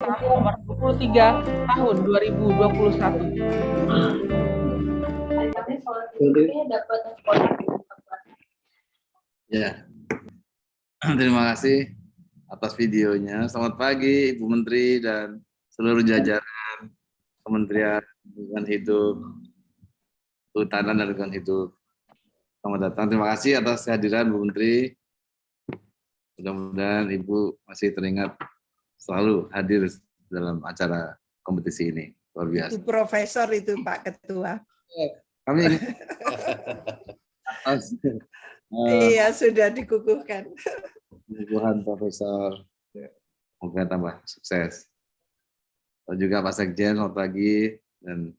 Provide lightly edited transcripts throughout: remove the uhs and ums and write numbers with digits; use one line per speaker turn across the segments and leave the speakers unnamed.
nomor 23 tahun 2021.
Ya, terima kasih atas videonya. Selamat pagi Ibu Menteri dan seluruh jajaran Kementerian Lingkungan Hidup, Kehutanan dan Lingkungan Hidup. Selamat datang. Terima kasih atas kehadiran Bu Menteri. Mudah-mudahan Ibu masih teringat selalu hadir dalam acara kompetisi ini. Luar biasa.
Itu profesor itu Pak Ketua.
Kami
Iya, sudah dikukuhkan.
Tuhan Profesor. Semoga tambah sukses. Dan juga Pak Sekjen, selamat pagi. Dan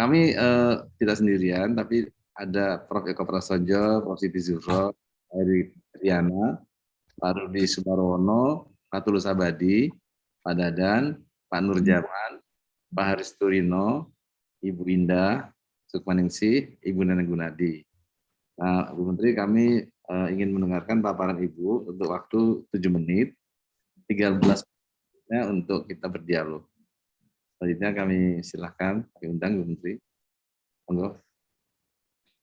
kami tidak sendirian, tapi ada Prof. Eko Prasojo, Prof. Siti Zuhro, Eri Riana, Pak Rudi Subarwono, Pak Tulus Abadi, Pak Dadan, Pak Nurjaman, Pak Haris Turino, Ibu Indah Sukmaningsih, Ibu Neneng Gunadi. Nah, Bu Menteri, kami ingin mendengarkan paparan Ibu untuk waktu 7 menit, 13 menitnya untuk kita berdialog. Selanjutnya kami silakan, kami undang Bu Menteri. Monggo.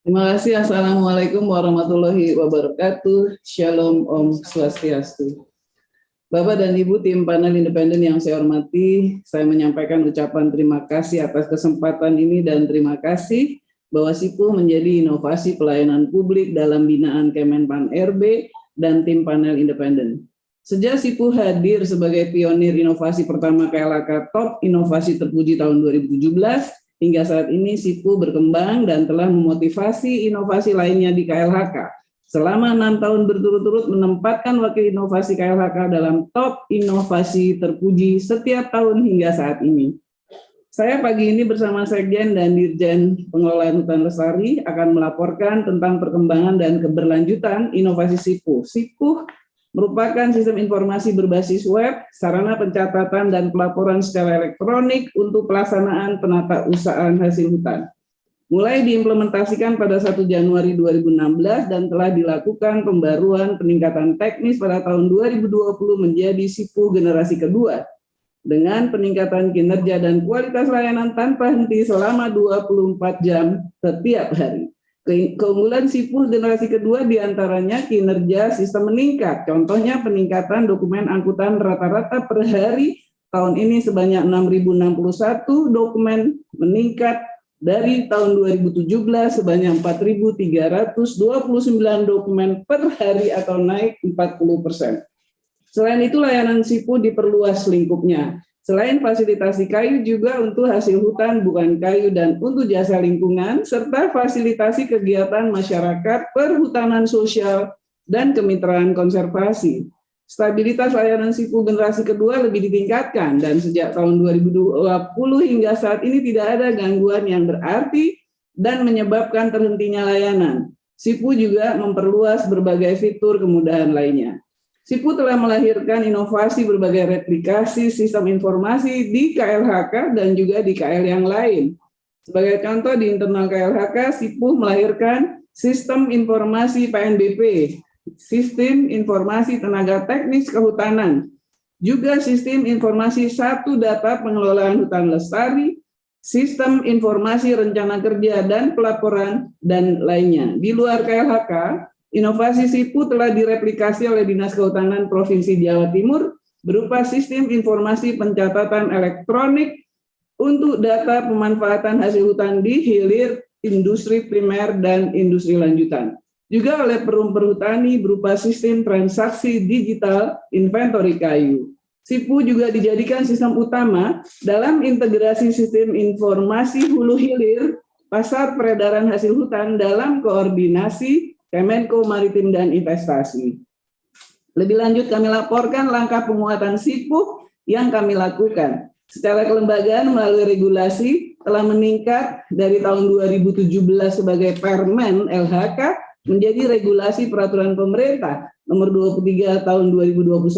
Terima kasih. Assalamualaikum warahmatullahi wabarakatuh. Shalom, Om Swastiastu. Bapak dan Ibu tim panel independen yang saya hormati, saya menyampaikan ucapan terima kasih atas kesempatan ini dan terima kasih bahwa SIPU menjadi inovasi pelayanan publik dalam binaan Kemenpan RB dan tim panel independen. Sejak SIPU hadir sebagai pionir inovasi pertama KLHK Top Inovasi Terpuji tahun 2017, hingga saat ini SIPU berkembang dan telah memotivasi inovasi lainnya di KLHK. Selama 6 tahun berturut-turut menempatkan wakil inovasi KLHK dalam top inovasi terpuji setiap tahun hingga saat ini. Saya pagi ini bersama Sekjen dan Dirjen Pengelolaan Hutan Lestari akan melaporkan tentang perkembangan dan keberlanjutan inovasi SIPU. SIPU merupakan sistem informasi berbasis web, sarana pencatatan dan pelaporan secara elektronik untuk pelaksanaan penatausahaan hasil hutan. Mulai diimplementasikan pada 1 Januari 2016 dan telah dilakukan pembaruan peningkatan teknis pada tahun 2020 menjadi SIPU generasi kedua dengan peningkatan kinerja dan kualitas layanan tanpa henti selama 24 jam setiap hari. Keunggulan SIPU generasi kedua diantaranya kinerja sistem meningkat, contohnya peningkatan dokumen angkutan rata-rata per hari tahun ini sebanyak 6.061 dokumen meningkat dari tahun 2017 sebanyak 4.329 dokumen per hari atau naik 40%. Selain itu layanan SIPU diperluas lingkupnya. Selain fasilitasi kayu juga untuk hasil hutan bukan kayu dan untuk jasa lingkungan, serta fasilitasi kegiatan masyarakat, perhutanan sosial, dan kemitraan konservasi. Stabilitas layanan SIPU generasi kedua lebih ditingkatkan dan sejak tahun 2020 hingga saat ini tidak ada gangguan yang berarti dan menyebabkan terhentinya layanan. SIPU juga memperluas berbagai fitur kemudahan lainnya. SIPU telah melahirkan inovasi berbagai replikasi sistem informasi di KLHK dan juga di KL yang lain. Sebagai contoh di internal KLHK, SIPU melahirkan sistem informasi PNBP, Sistem Informasi Tenaga Teknis Kehutanan, juga Sistem Informasi Satu Data Pengelolaan Hutan Lestari, Sistem Informasi Rencana Kerja dan Pelaporan, dan lainnya. Di luar KLHK, inovasi SIPU telah direplikasi oleh Dinas Kehutanan Provinsi Jawa Timur berupa Sistem Informasi Pencatatan Elektronik untuk data pemanfaatan hasil hutan di hilir, industri primer, dan industri lanjutan. Juga oleh Perum Perhutani berupa sistem transaksi digital inventory kayu. SIPU juga dijadikan sistem utama dalam integrasi sistem informasi hulu hilir pasar peredaran hasil hutan dalam koordinasi Kemenko Maritim dan Investasi. Lebih lanjut kami laporkan langkah penguatan SIPU yang kami lakukan. Secara kelembagaan melalui regulasi telah meningkat dari tahun 2017 sebagai Permen LHK menjadi regulasi peraturan pemerintah nomor 23 tahun 2021.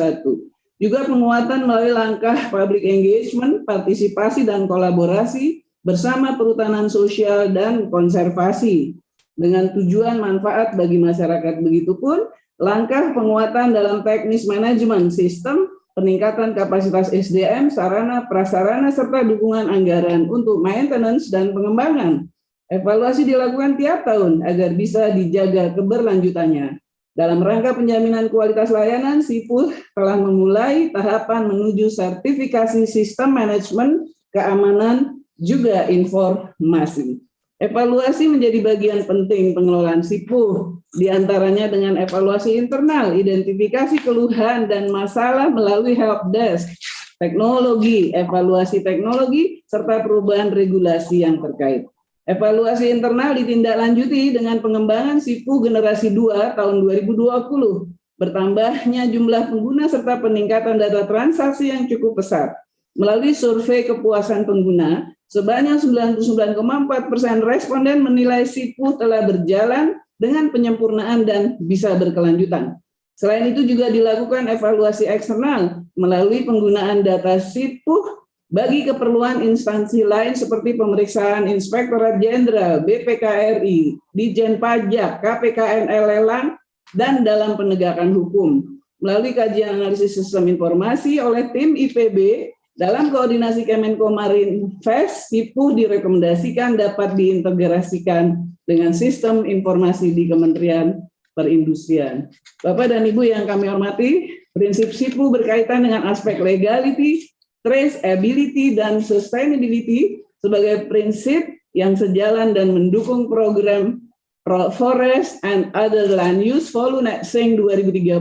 Juga penguatan melalui langkah public engagement, partisipasi dan kolaborasi bersama perhutanan sosial dan konservasi dengan tujuan manfaat bagi masyarakat. Begitupun langkah penguatan dalam teknis manajemen sistem peningkatan kapasitas SDM, sarana, prasarana, serta dukungan anggaran untuk maintenance dan pengembangan. Evaluasi dilakukan tiap tahun agar bisa dijaga keberlanjutannya. Dalam rangka penjaminan kualitas layanan, SIPUH telah memulai tahapan menuju sertifikasi sistem manajemen keamanan juga informasi. Evaluasi menjadi bagian penting pengelolaan SIPUH, diantaranya dengan evaluasi internal, identifikasi keluhan dan masalah melalui helpdesk, teknologi, evaluasi teknologi, serta perubahan regulasi yang terkait. Evaluasi internal ditindaklanjuti dengan pengembangan SIPUH generasi 2 tahun 2020, bertambahnya jumlah pengguna serta peningkatan data transaksi yang cukup pesat. Melalui survei kepuasan pengguna, sebanyak 99,4% responden menilai SIPUH telah berjalan dengan penyempurnaan dan bisa berkelanjutan. Selain itu juga dilakukan evaluasi eksternal melalui penggunaan data SIPUH bagi keperluan instansi lain seperti pemeriksaan Inspektorat Jenderal, BPK RI, Ditjen Pajak, KPKNL Lelang, dan dalam penegakan hukum. Melalui kajian analisis sistem informasi oleh tim IPB, dalam koordinasi Kemenkomarinvest, SIPUH direkomendasikan dapat diintegrasikan dengan sistem informasi di Kementerian Perindustrian. Bapak dan Ibu yang kami hormati, prinsip SIPUH berkaitan dengan aspek legality, traceability, dan sustainability sebagai prinsip yang sejalan dan mendukung program Forest and Other Land Use Voluntary 2030,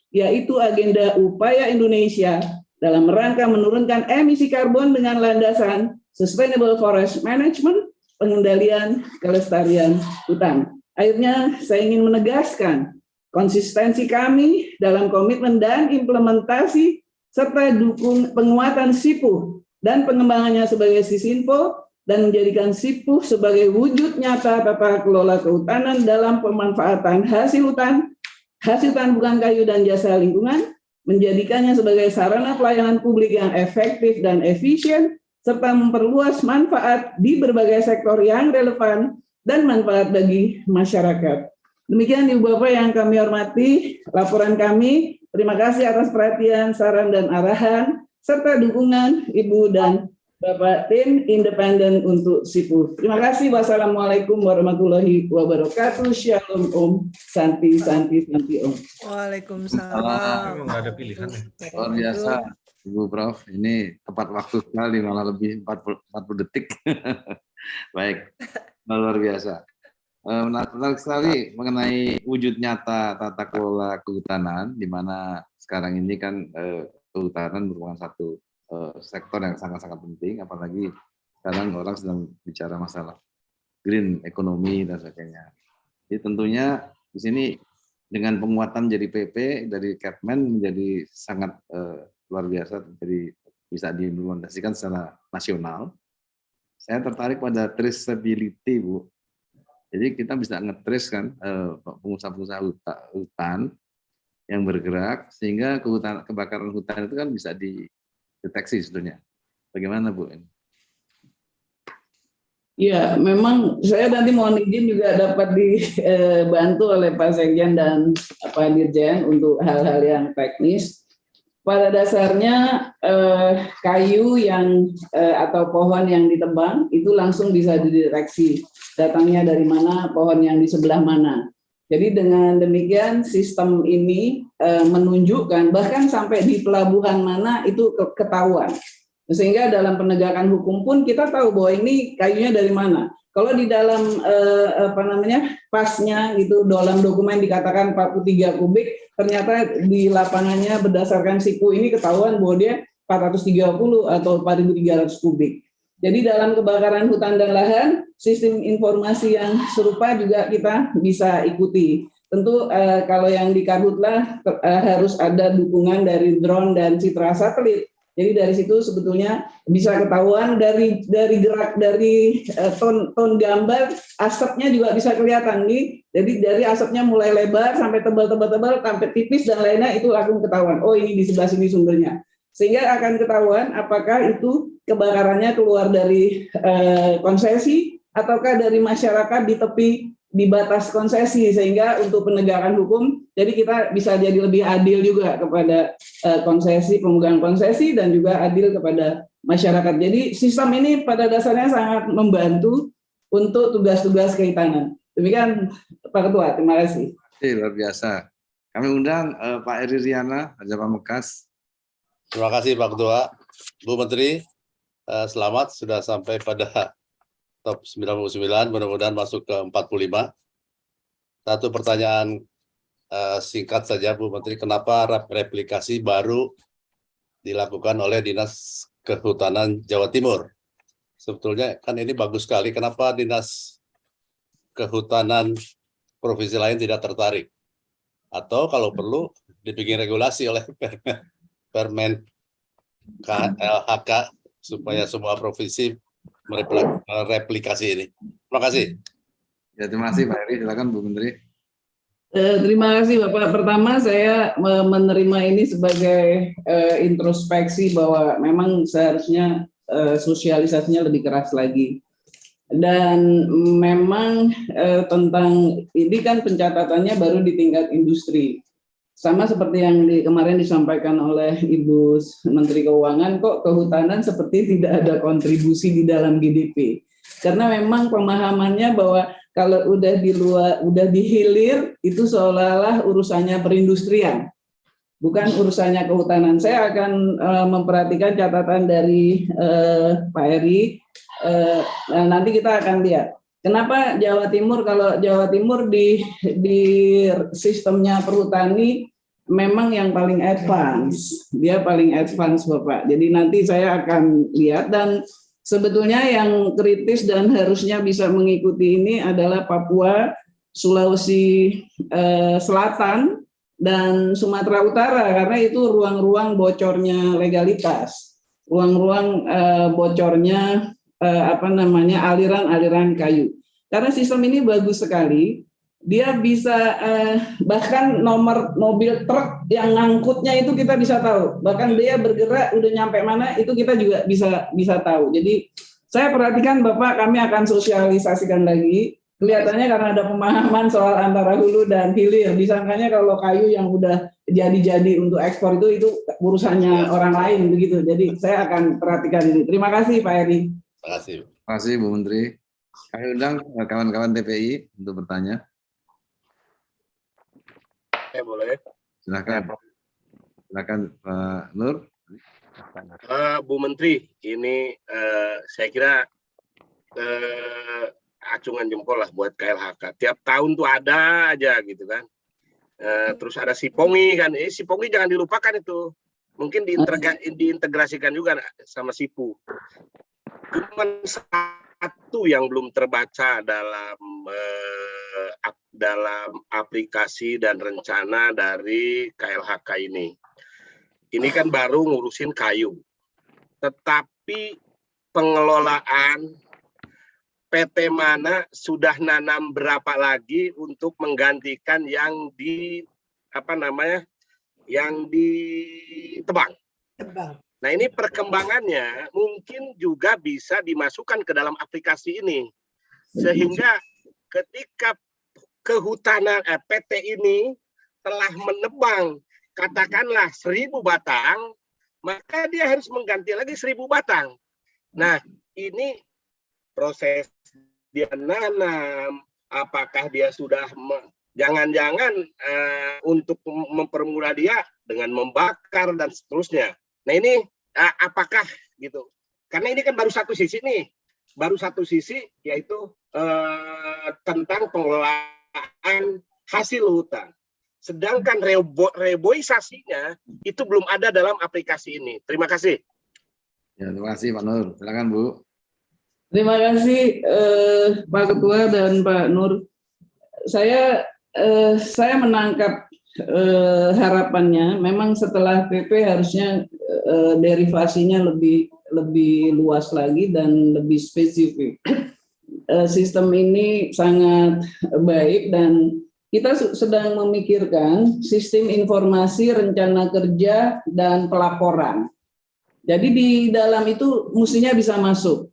yaitu agenda upaya Indonesia dalam rangka menurunkan emisi karbon dengan landasan Sustainable Forest Management, pengendalian kelestarian hutan. Akhirnya saya ingin menegaskan konsistensi kami dalam komitmen dan implementasi serta dukung penguatan SIPUH dan pengembangannya sebagai Sisinfo dan menjadikan SIPUH sebagai wujud nyata tata kelola kehutanan dalam pemanfaatan hasil hutan bukan kayu dan jasa lingkungan, menjadikannya sebagai sarana pelayanan publik yang efektif dan efisien, serta memperluas manfaat di berbagai sektor yang relevan dan manfaat bagi masyarakat. Demikian Ibu Bapak yang kami hormati, laporan kami. Terima kasih atas perhatian, saran, dan arahan, serta dukungan Ibu dan Bapak tim independen untuk SIPUH. Terima kasih. Wassalamualaikum warahmatullahi wabarakatuh. Shalom Om. Santi, Santi, Santi Om.
Waalaikumsalam.
Nggak ada pilihan.
Luar biasa, Ibu Prof. Ini tepat waktu sekali, malah lebih 40 detik. Baik, luar biasa. Menarik sekali mengenai wujud nyata tata kelola kehutanan, di mana sekarang ini kan kehutanan merupakan satu sektor yang sangat-sangat penting, apalagi sekarang orang sedang bicara masalah green economy dan sebagainya. Jadi tentunya di sini dengan penguatan jadi PP dari Kepmen menjadi sangat luar biasa, jadi bisa diimplementasikan secara nasional. Saya tertarik pada traceability, Bu. Jadi kita bisa nge-trace kan pengusaha-pengusaha hutan yang bergerak sehingga kebakaran hutan itu kan bisa dideteksi sebetulnya. Bagaimana, Bu?
Ya, memang saya nanti mohon izin juga dapat dibantu oleh Pak Sekjen dan Pak Dirjen untuk hal-hal yang teknis. Pada dasarnya kayu yang atau pohon yang ditebang itu langsung bisa dideteksi datangnya dari mana, pohon yang di sebelah mana. Jadi dengan demikian sistem ini menunjukkan bahkan sampai di pelabuhan mana itu ketahuan. Sehingga dalam penegakan hukum pun kita tahu bahwa ini kayunya dari mana. Kalau di dalam pasnya gitu dalam dokumen dikatakan 43 kubik, ternyata di lapangannya berdasarkan SIPUH ini ketahuan bahwa dia 430 atau 4.300 kubik. Jadi dalam kebakaran hutan dan lahan, sistem informasi yang serupa juga kita bisa ikuti. Tentu kalau yang di Karhutlah harus ada dukungan dari drone dan citra satelit. Jadi dari situ sebetulnya bisa ketahuan dari gerak dari ton gambar, asapnya juga bisa kelihatan nih. Jadi dari asapnya mulai lebar sampai tebal sampai tipis dan lainnya itu langsung ketahuan. Oh ini di sebelah sini sumbernya. Sehingga akan ketahuan apakah itu kebakarannya keluar dari konsesi ataukah dari masyarakat di tepi di batas konsesi, sehingga untuk penegakan hukum jadi kita bisa jadi lebih adil juga kepada konsesi, pemegang konsesi, dan juga adil kepada masyarakat. Jadi sistem ini pada dasarnya sangat membantu untuk tugas-tugas kehutanan. Demikian Pak Ketua, terima kasih.
Luar biasa. Kami undang Pak Eri Riana, Raja Pamekasan.
Terima kasih Pak Ketua. Bu Menteri, selamat sudah sampai pada top 99, mudah-mudahan masuk ke 45. Satu pertanyaan singkat saja Bu Menteri, kenapa replikasi baru dilakukan oleh Dinas Kehutanan Jawa Timur? Sebetulnya kan ini bagus sekali, kenapa Dinas Kehutanan provinsi lain tidak tertarik? Atau kalau perlu dibikin regulasi oleh Permen KLHK supaya semua provinsi mereplikasi ini. Terima kasih.
Ya, terima kasih Pak Eri. Silakan Bu Menteri.
Terima kasih Bapak. Pertama saya menerima ini sebagai introspeksi bahwa memang seharusnya sosialisasinya lebih keras lagi. Dan memang tentang ini kan pencatatannya baru di tingkat industri. Sama seperti yang kemarin disampaikan oleh Ibu Menteri Keuangan, kok kehutanan seperti tidak ada kontribusi di dalam GDP. Karena memang pemahamannya bahwa kalau udah di luar, udah dihilir, itu seolah-olah urusannya perindustrian, bukan urusannya kehutanan. Saya akan memperhatikan catatan dari Pak Eri. Nanti kita akan lihat. Kenapa Jawa Timur? Kalau Jawa Timur di sistemnya perhutani memang yang paling advance, dia paling advance Bapak. Jadi nanti saya akan lihat, dan sebetulnya yang kritis dan harusnya bisa mengikuti ini adalah Papua, Sulawesi Selatan, dan Sumatera Utara, karena itu ruang-ruang bocornya legalitas, ruang-ruang bocornya aliran-aliran kayu. Karena sistem ini bagus sekali, dia bisa bahkan nomor mobil truk yang ngangkutnya itu kita bisa tahu, bahkan dia bergerak udah nyampe mana itu kita juga bisa tahu. Jadi saya perhatikan Bapak, kami akan sosialisasikan lagi. Kelihatannya karena ada pemahaman soal antara hulu dan hilir, disangkanya kalau kayu yang udah jadi untuk ekspor itu urusannya orang lain begitu. Jadi saya akan perhatikan ini. Terima kasih Pak Eri.
Terima kasih.
Terima kasih Bu Menteri. Kami undang kawan-kawan TPI untuk bertanya.
Boleh.
Silakan. Silakan Pak Nur.
Bu Menteri, ini saya kira acungan jempol lah buat KLHK. Tiap tahun tuh ada aja gitu kan. Terus ada Sipongi kan. Sipongi jangan dilupakan itu. Mungkin diintegrasikan juga sama Sipu. Cuma satu yang belum terbaca dalam aplikasi dan rencana dari KLHK ini. Ini kan baru ngurusin kayu. Tetapi pengelolaan PT mana sudah nanam berapa lagi untuk menggantikan yang ditebang. Nah, ini perkembangannya mungkin juga bisa dimasukkan ke dalam aplikasi ini. Sehingga ketika kehutanan PT ini telah menebang katakanlah 1000 batang, maka dia harus mengganti lagi 1000 batang. Nah, ini proses dia nanam, apakah dia sudah jangan-jangan untuk mempermudah dia dengan membakar dan seterusnya. Nah, ini apakah gitu? Karena ini kan baru satu sisi nih, yaitu tentang pengelolaan hasil hutan. Sedangkan reboisasinya itu belum ada dalam aplikasi ini. Terima kasih.
Ya, terima kasih Pak Nur. Silakan Bu.
Terima kasih Pak Ketua dan Pak Nur. Saya menangkap harapannya. Memang setelah PP harusnya derivasinya lebih luas lagi dan lebih spesifik. Sistem ini sangat baik dan kita sedang memikirkan sistem informasi rencana kerja dan pelaporan. Jadi di dalam itu mestinya bisa masuk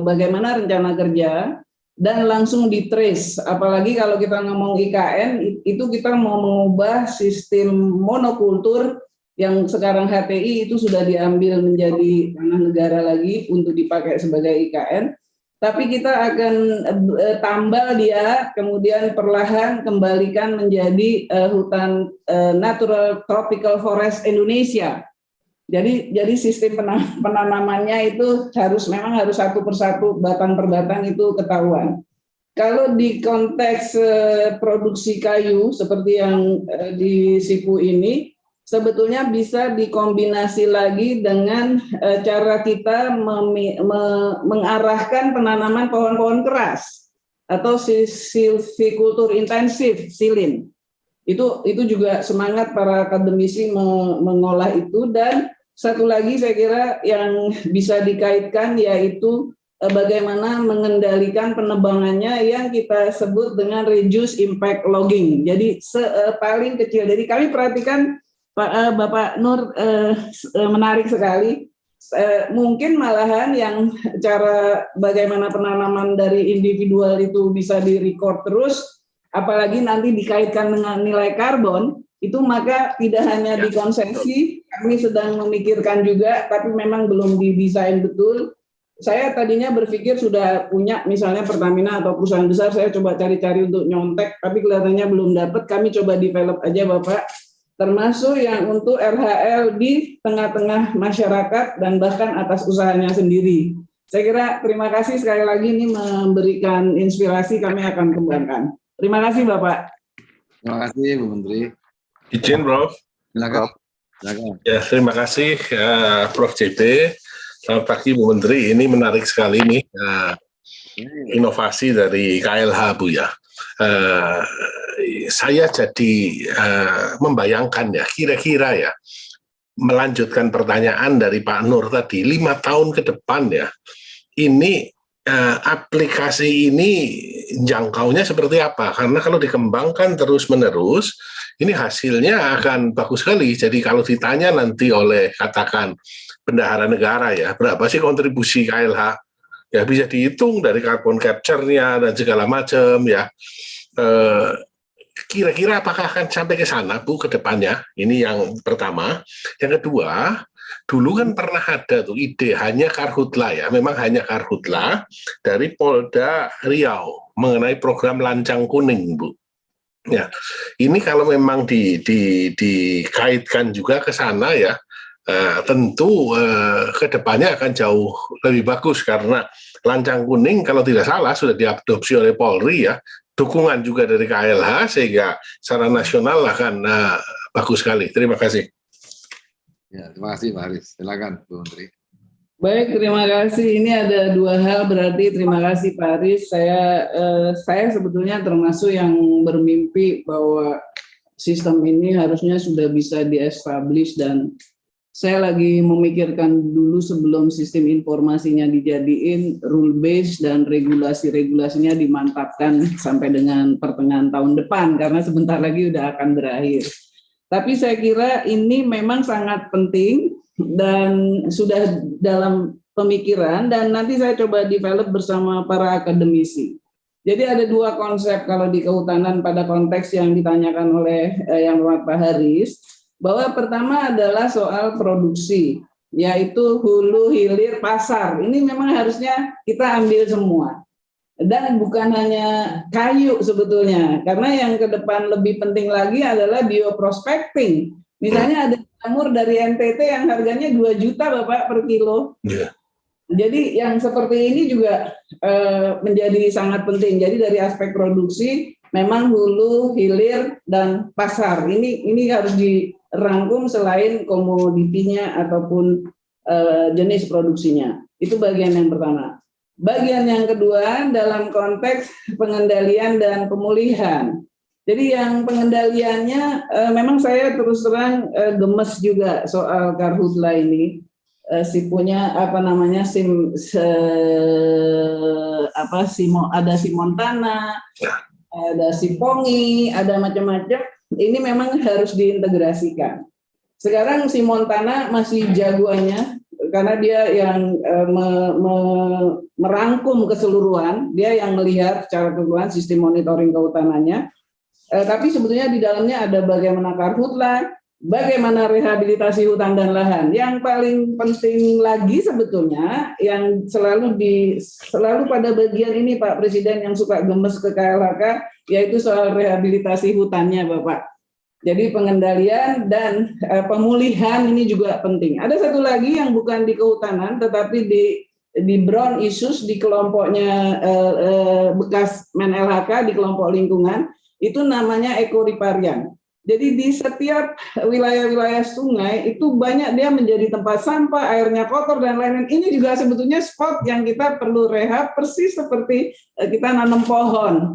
bagaimana rencana kerja, dan langsung di-trace. Apalagi kalau kita ngomong IKN, itu kita mau mengubah sistem monokultur yang sekarang HTI itu sudah diambil menjadi tanah negara lagi untuk dipakai sebagai IKN. Tapi kita akan tambal dia, kemudian perlahan kembalikan menjadi hutan natural tropical forest Indonesia. Jadi sistem penanamannya itu memang harus satu persatu, batang per batang itu ketahuan. Kalau di konteks produksi kayu seperti yang di Sipu ini, sebetulnya bisa dikombinasi lagi dengan cara kita mengarahkan penanaman pohon-pohon keras atau silvikultur intensif, silin. Itu juga semangat para akademisi mengolah itu. Dan satu lagi saya kira yang bisa dikaitkan yaitu bagaimana mengendalikan penebangannya yang kita sebut dengan reduce impact logging. Jadi paling kecil. Jadi kami perhatikan Bapak Nur menarik sekali. Mungkin malahan yang cara bagaimana penanaman dari individual itu bisa direcord terus, apalagi nanti dikaitkan dengan nilai karbon, itu maka tidak hanya dikonsesi, kami sedang memikirkan juga, tapi memang belum didesain betul. Saya tadinya berpikir sudah punya misalnya Pertamina atau perusahaan besar, saya coba cari-cari untuk nyontek, tapi kelihatannya belum dapat. Kami coba develop aja Bapak, termasuk yang untuk RHL di tengah-tengah masyarakat dan bahkan atas usahanya sendiri. Saya kira terima kasih sekali lagi ini memberikan inspirasi, kami akan kembangkan. Terima kasih Bapak.
Terima kasih Bu Menteri.
Izin Prof.
Silakan.
Ya, terima kasih Prof. JP. Selamat pagi Bu Menteri. Ini menarik sekali nih inovasi dari KLH Bu ya. Saya jadi membayangkan ya, kira-kira ya, melanjutkan pertanyaan dari Pak Nur tadi, 5 tahun ke depan ya, ini aplikasi ini jangkaunya seperti apa? Karena kalau dikembangkan terus-menerus, ini hasilnya akan bagus sekali. Jadi kalau ditanya nanti oleh katakan bendahara negara ya, berapa sih kontribusi KLH? Ya bisa dihitung dari carbon capture-nya dan segala macam ya. Kira-kira apakah akan sampai ke sana Bu ke depannya? Ini yang pertama. Yang kedua, dulu kan pernah ada tuh ide hanya karhutla ya, memang hanya karhutla dari Polda Riau mengenai program Lancang Kuning Bu. Ya, ini kalau memang dikaitkan juga ke sana ya, tentu ke depannya akan jauh lebih bagus karena Lancang Kuning kalau tidak salah sudah diadopsi oleh Polri ya, dukungan juga dari KLH sehingga secara nasional akan bagus sekali. Terima kasih.
Ya, terima kasih Pak Haris. Silakan Bu Menteri.
Baik, terima kasih. Ini ada 2 hal berarti. Terima kasih Pak Haris. Saya sebetulnya termasuk yang bermimpi bahwa sistem ini harusnya sudah bisa di-establish, dan saya lagi memikirkan dulu sebelum sistem informasinya dijadiin rule based dan regulasi-regulasinya dimantapkan sampai dengan pertengahan tahun depan karena sebentar lagi udah akan berakhir. Tapi saya kira ini memang sangat penting dan sudah dalam pemikiran, dan nanti saya coba develop bersama para akademisi. Jadi ada 2 konsep kalau di kehutanan pada konteks yang ditanyakan oleh yang Pak Haris. Bahwa pertama adalah soal produksi, yaitu hulu, hilir, pasar. Ini memang harusnya kita ambil semua. Dan bukan hanya kayu sebetulnya, karena yang ke depan lebih penting lagi adalah bioprospecting. Misalnya ada jamur dari NTT yang harganya 2 juta Bapak per kilo. Yeah. Jadi yang seperti ini juga menjadi sangat penting. Jadi dari aspek produksi, memang hulu, hilir, dan pasar. Ini harus dirangkum selain komoditinya ataupun jenis produksinya. Itu bagian yang pertama. Bagian yang kedua dalam konteks pengendalian dan pemulihan. Jadi yang pengendaliannya memang saya terus terang gemes juga soal karhutla ini. Sipunya apa namanya ada Simontana, ada Sipongi, ada macam-macam. Ini memang harus diintegrasikan. Sekarang Simontana masih jagoannya karena dia yang merangkum keseluruhan, dia yang melihat secara keseluruhan sistem monitoring kehutanannya. Tapi sebetulnya di dalamnya ada bagaimana karhutla, bagaimana rehabilitasi hutan dan lahan. Yang paling penting lagi sebetulnya yang selalu pada bagian ini Pak Presiden yang suka gemes ke KLHK, yaitu soal rehabilitasi hutannya Bapak. Jadi pengendalian dan pemulihan ini juga penting. Ada satu lagi yang bukan di kehutanan, tetapi di brown issues di kelompoknya bekas Men-LHK di kelompok lingkungan, itu namanya ekoriparian. Jadi di setiap wilayah-wilayah sungai itu banyak dia menjadi tempat sampah, airnya kotor dan lain-lain. Ini juga sebetulnya spot yang kita perlu rehab, persis seperti kita nanam pohon.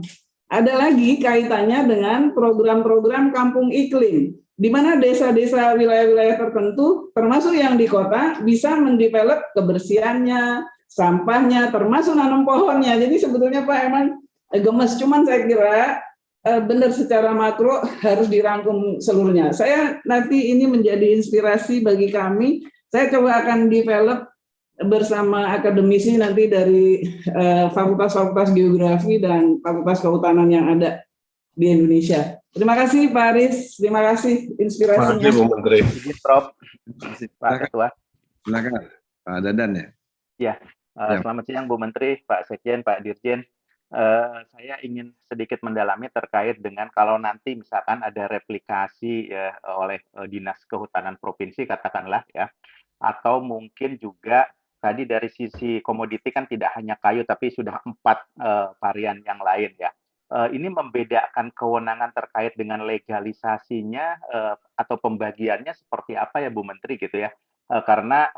Ada lagi kaitannya dengan program-program kampung iklim, di mana desa-desa wilayah-wilayah tertentu, termasuk yang di kota, bisa mendevelop kebersihannya, sampahnya, termasuk nanam pohonnya. Jadi sebetulnya Pak emang gemes, cuman saya kira benar secara makro harus dirangkum seluruhnya. Saya nanti ini menjadi inspirasi bagi kami. Saya coba akan develop bersama akademisi nanti dari fakultas-fakultas geografi dan fakultas kehutanan yang ada di Indonesia. Terima kasih Pak Aris, terima kasih inspirasinya.
Terima kasih Bu Menteri.
Prof. Pak Ketua.
Silakan Pak Dadan ya.
Ya, selamat siang Bu Menteri, Pak Sekjen, Pak Dirjen. Saya ingin sedikit mendalami terkait dengan kalau nanti misalkan ada replikasi ya, oleh Dinas Kehutanan Provinsi katakanlah ya, atau mungkin juga tadi dari sisi komoditi kan tidak hanya kayu tapi sudah 4 varian yang lain ya. Ini membedakan kewenangan terkait dengan legalisasinya atau pembagiannya seperti apa ya Bu Menteri gitu ya. Karena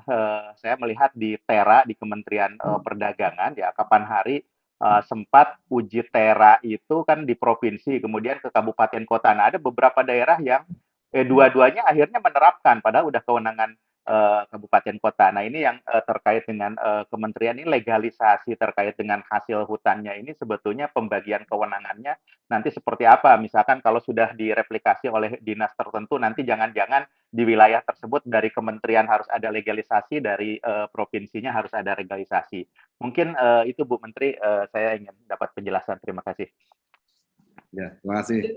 saya melihat di TERA di Kementerian Perdagangan ya kapan hari sempat uji TERA itu kan di provinsi kemudian ke kabupaten kota. Nah ada beberapa daerah yang dua-duanya akhirnya menerapkan padahal udah kewenangan kabupaten kota. Nah ini yang terkait dengan kementerian ini legalisasi terkait dengan hasil hutannya ini sebetulnya pembagian kewenangannya nanti seperti apa? Misalkan kalau sudah direplikasi oleh dinas tertentu nanti jangan-jangan di wilayah tersebut dari kementerian harus ada legalisasi, dari provinsinya harus ada legalisasi. Mungkin itu Bu Menteri, saya ingin dapat penjelasan. Terima kasih.
Ya, terima kasih.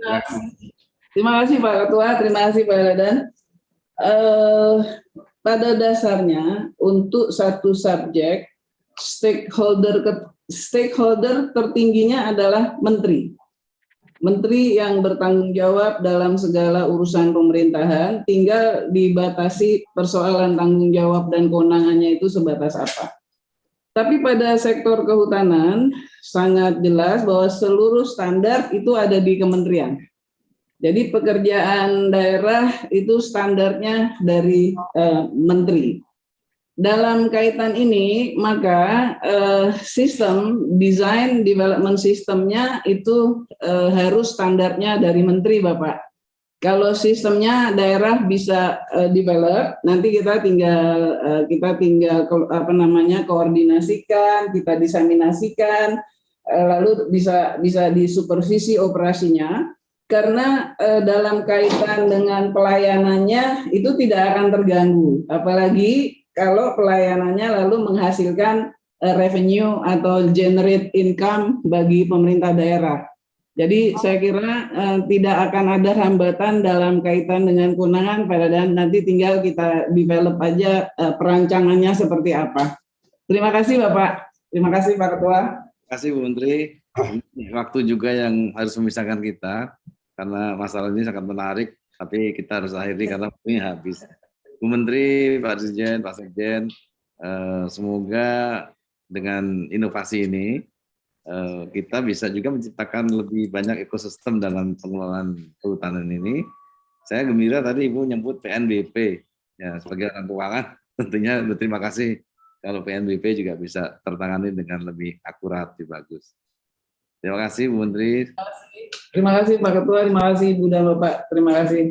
Terima kasih Pak Ketua, terima kasih Pak Dadan. Pada dasarnya untuk satu subjek stakeholder tertingginya adalah menteri. Menteri yang bertanggung jawab dalam segala urusan pemerintahan, tinggal dibatasi persoalan tanggung jawab dan kewenangannya itu sebatas apa. Tapi pada sektor kehutanan sangat jelas bahwa seluruh standar itu ada di kementerian. Jadi pekerjaan daerah itu standarnya dari menteri. Dalam kaitan ini, maka sistem design development sistemnya itu harus standarnya dari menteri, Bapak. Kalau sistemnya daerah bisa develop, nanti kita tinggal koordinasikan, kita diseminasikan, lalu bisa disupervisi operasinya. Karena dalam kaitan dengan pelayanannya itu tidak akan terganggu, apalagi kalau pelayanannya lalu menghasilkan revenue atau generate income bagi pemerintah daerah. Jadi saya kira tidak akan ada hambatan dalam kaitan dengan kewenangan, dan nanti tinggal kita develop aja perancangannya seperti apa. Terima kasih Bapak, terima kasih Pak Ketua.
Terima kasih Bu Menteri. Waktu juga yang harus memisahkan kita. Karena masalah ini sangat menarik, tapi kita harus akhiri karena waktunya habis. Bu Menteri, Pak Dirjen, Pak Sekjen, semoga dengan inovasi ini kita bisa juga menciptakan lebih banyak ekosistem dalam pengelolaan kehutanan ini. Saya gembira tadi Ibu nyebut PNBP, ya sebagai orang keuangan tentunya berterima kasih kalau PNBP juga bisa tertangani dengan lebih akurat, lebih bagus. Terima kasih Bu Menteri.
Terima kasih Pak Ketua, terima kasih Ibu dan Bapak, terima kasih.